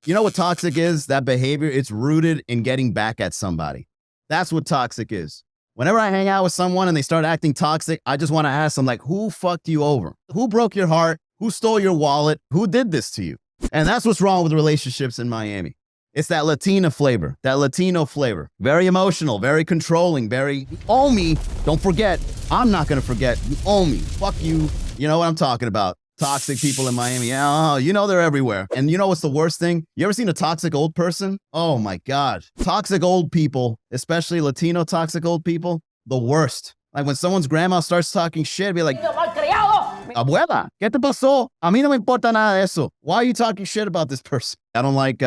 You know what toxic is? That behavior, it's rooted in getting back at somebody. That's what toxic is. Whenever I hang out with someone and they start acting toxic, I just want to ask them, like, who fucked you over? Who broke your heart? Who stole your wallet? Who did this to you? And that's what's wrong with relationships in Miami. It's that Latina flavor, that Latino flavor. Very emotional, very controlling, you owe me. Don't forget. I'm not going to forget. You owe me. Fuck you. You know what I'm talking about. Toxic people in Miami. Oh, you know they're everywhere. And you know what's the worst thing? You ever seen a toxic old person? Oh my God. Toxic old people, especially Latino toxic old people, the worst. Like when someone's grandma starts talking shit, be like, Abuela, ¿qué te pasó? A mí no me importa nada de eso. Why are you talking shit about this person? I don't like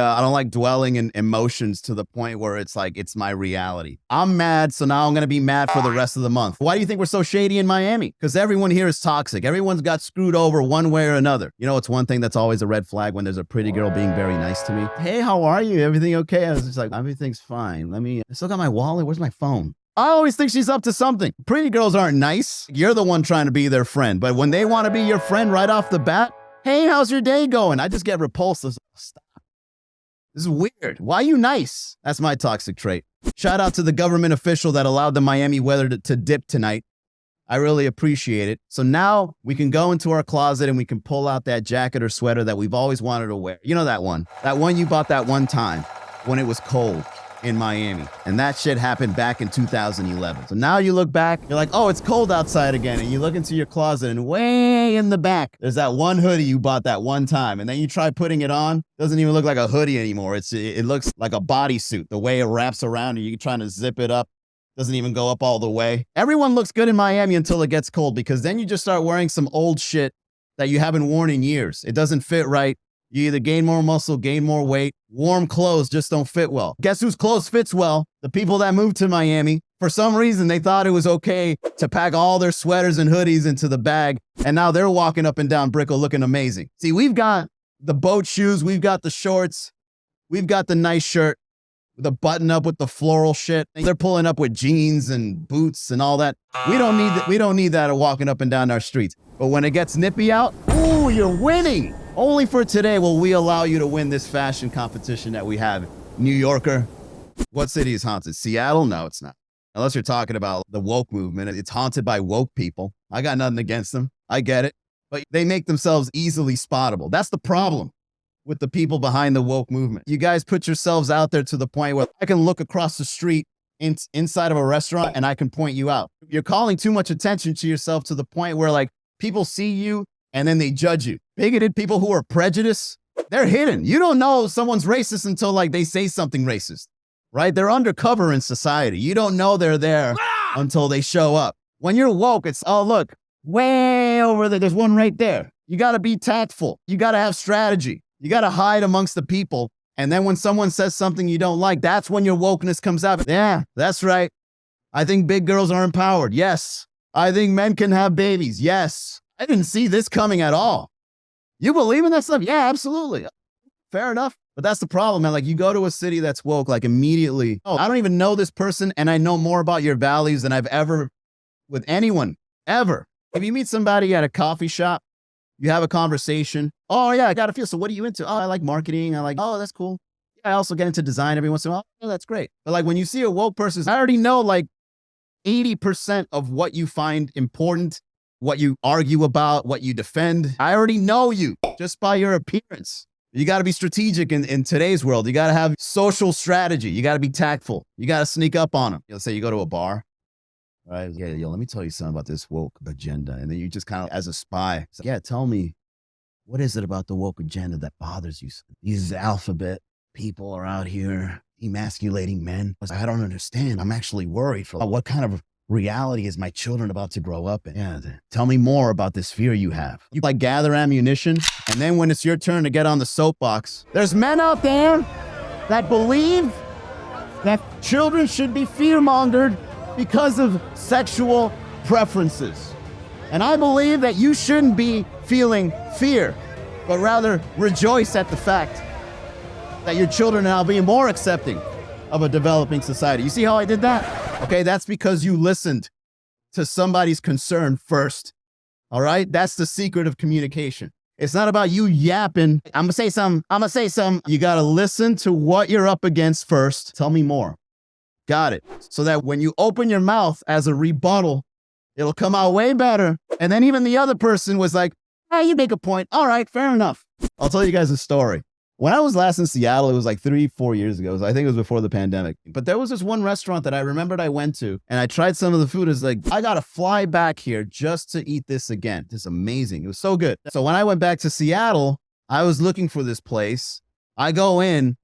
dwelling in emotions to the point where it's like, it's my reality. I'm mad, so now I'm going to be mad for the rest of the month. Why do you think we're so shady in Miami? Because everyone here is toxic. Everyone's got screwed over one way or another. You know, it's one thing that's always a red flag when there's a pretty girl being very nice to me. Hey, how are you? Everything okay? I was just like, everything's fine. I still got my wallet. Where's my phone? I always think she's up to something. Pretty girls aren't nice. You're the one trying to be their friend. But when they want to be your friend right off the bat, hey, how's your day going? I just get repulsed. Stop. This is weird. Why are you nice? That's my toxic trait. Shout out to the government official that allowed the Miami weather to dip tonight. I really appreciate it. So now we can go into our closet and we can pull out that jacket or sweater that we've always wanted to wear. You know that one you bought that one time when it was cold in Miami. And that shit happened back in 2011. So now you look back, you're like, oh, it's cold outside again. And you look into your closet and way in the back, there's that one hoodie you bought that one time. And then you try putting it on. Doesn't even look like a hoodie anymore. It looks like a bodysuit. The way it wraps around you, you're trying to zip it up. Doesn't even go up all the way. Everyone looks good in Miami until it gets cold, because then you just start wearing some old shit that you haven't worn in years. It doesn't fit right. You either gain more muscle, gain more weight. Warm clothes just don't fit well. Guess whose clothes fits well? The people that moved to Miami. For some reason, they thought it was okay to pack all their sweaters and hoodies into the bag, and now they're walking up and down Brickell looking amazing. See, we've got the boat shoes, we've got the shorts, we've got the nice shirt, the button up with the floral shit. They're pulling up with jeans and boots and all that. We don't need that walking up and down our streets. But when it gets nippy out, ooh, you're winning. Only for today will we allow you to win this fashion competition that we have. New Yorker. What city is haunted? Seattle? No, it's not. Unless you're talking about the woke movement. It's haunted by woke people. I got nothing against them. I get it. But they make themselves easily spottable. That's the problem with the people behind the woke movement. You guys put yourselves out there to the point where I can look across the street inside of a restaurant and I can point you out. You're calling too much attention to yourself to the point where, like, people see you and then they judge you. Bigoted people who are prejudiced, they're hidden. You don't know someone's racist until, like, they say something racist, right? They're undercover in society. You don't know they're there until they show up. When you're woke, it's, oh, look, way over there. There's one right there. You got to be tactful. You got to have strategy. You got to hide amongst the people. And then when someone says something you don't like, that's when your wokeness comes out. Yeah, that's right. I think big girls are empowered. Yes. I think men can have babies. Yes. I didn't see this coming at all. You believe in that stuff? Yeah, absolutely. Fair enough. But that's the problem, man. Like, you go to a city that's woke, like, immediately, oh, I don't even know this person, and I know more about your values than I've ever with anyone, ever. If you meet somebody at a coffee shop, you have a conversation. Oh, yeah, I got a feel. So what are you into? Oh, I like marketing. Oh, that's cool. Yeah, I also get into design every once in a while. Oh, that's great. But, like, when you see a woke person, I already know, like, 80% of what you find important, what you argue about, what you defend. I already know you just by your appearance. You got to be strategic in today's world. You got to have social strategy. You got to be tactful. You got to sneak up on them. Let's say you go to a bar, right? Yeah, yo, let me tell you something about this woke agenda. And then you just kind of, as a spy, say, yeah, tell me, what is it about the woke agenda that bothers you? These alphabet people are out here emasculating men. I don't understand. I'm actually worried for what kind of reality is my children about to grow up in. Yeah, tell me more about this fear you have. You, like, gather ammunition, and then when it's your turn to get on the soapbox, there's men out there that believe that children should be fear-mongered because of sexual preferences. And I believe that you shouldn't be feeling fear, but rather rejoice at the fact that your children are now being more accepting of a developing society. You see how I did that? Okay, that's because you listened to somebody's concern first. All right? That's the secret of communication. It's not about you yapping. I'm gonna say something. You gotta listen to what you're up against first. Tell me more. Got it. So that when you open your mouth as a rebuttal, it'll come out way better. And then even the other person was like, oh, you make a point. All right, fair enough. I'll tell you guys a story. When I was last in Seattle, it was like 3-4 years ago. I think it was before the pandemic. But there was this one restaurant that I remembered I went to, and I tried some of the food. It's like, I got to fly back here just to eat this again. It's amazing. It was so good. So when I went back to Seattle, I was looking for this place. I go in,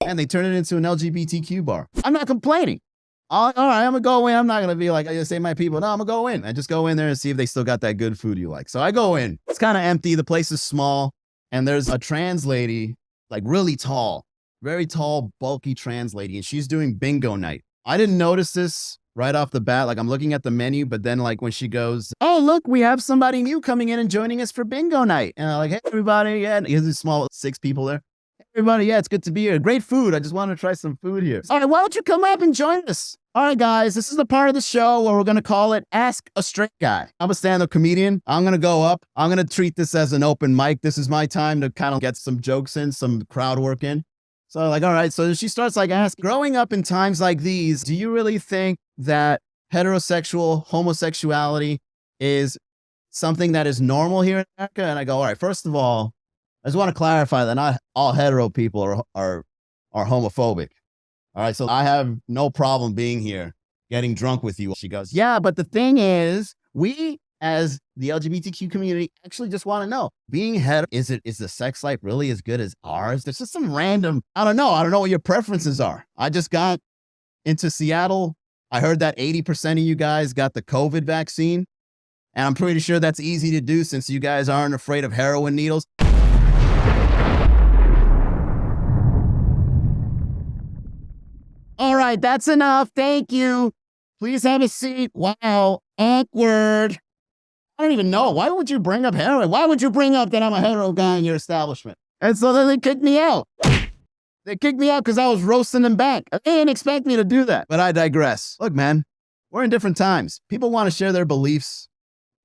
and they turn it into an LGBTQ bar. I'm not complaining. All right, I'm going to go in. I'm not going to be like, I just say my people. No, I'm going to go in. I just go in there and see if they still got that good food you like. So I go in. It's kind of empty. The place is small. And there's a trans lady, like really tall, very tall, bulky trans lady. And she's doing bingo night. I didn't notice this right off the bat. Like I'm looking at the menu, but then like when she goes, oh, look, we have somebody new coming in and joining us for bingo night. And I'm like, hey, everybody. Yeah, here's a small 6 people there. Everybody, yeah, it's good to be here. Great food. I just want to try some food here. All right, why don't you come up and join us? All right, guys, this is the part of the show where we're going to call it Ask a Straight Guy. I'm a stand-up comedian. I'm going to go up. I'm going to treat this as an open mic. This is my time to kind of get some jokes in, some crowd work in. So I'm like, all right. So she starts like asking, growing up in times like these, do you really think that heterosexual homosexuality is something that is normal here in America? And I go, all right, first of all, I just want to clarify that not all hetero people are homophobic. All right, so I have no problem being here, getting drunk with you. She goes, yeah, but the thing is, we as the LGBTQ community actually just want to know, being hetero, is the sex life really as good as ours? There's just some random, I don't know what your preferences are. I just got into Seattle. I heard that 80% of you guys got the COVID vaccine. And I'm pretty sure that's easy to do since you guys aren't afraid of heroin needles. All right, that's enough. Thank you. Please have a seat. Wow, awkward. I don't even know. Why would you bring up heroin? Why would you bring up that I'm a hetero guy in your establishment? And so then they kicked me out. They kicked me out because I was roasting them back. They didn't expect me to do that. But I digress. Look, man, we're in different times. People want to share their beliefs.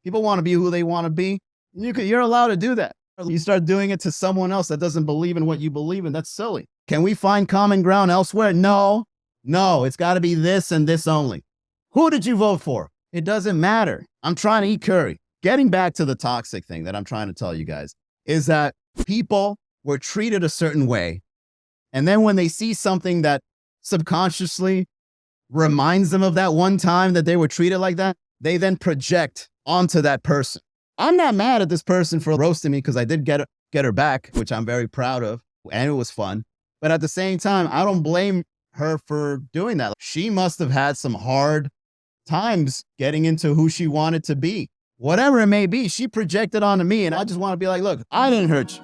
People want to be who they want to be. You're allowed to do that. You start doing it to someone else that doesn't believe in what you believe in. That's silly. Can we find common ground elsewhere? No, it's got to be this and this only. Who did you vote for? It doesn't matter. I'm trying to eat curry. Getting back to the toxic thing that I'm trying to tell you guys is that people were treated a certain way. And then when they see something that subconsciously reminds them of that one time that they were treated like that, they then project onto that person. I'm not mad at this person for roasting me because I did get her back, which I'm very proud of, and it was fun. But at the same time, I don't blame her for doing that. She must have had some hard times getting into who she wanted to be. Whatever it may be, she projected onto me, and I just want to be like, look, I didn't hurt you.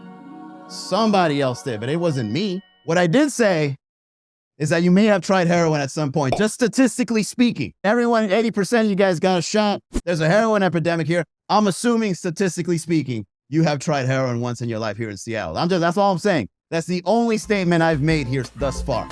Somebody else did, but it wasn't me. What I did say is that you may have tried heroin at some point, just statistically speaking. Everyone, 80% of you guys got a shot. There's a heroin epidemic here. I'm assuming, statistically speaking, you have tried heroin once in your life here in Seattle. That's all I'm saying. That's the only statement I've made here thus far.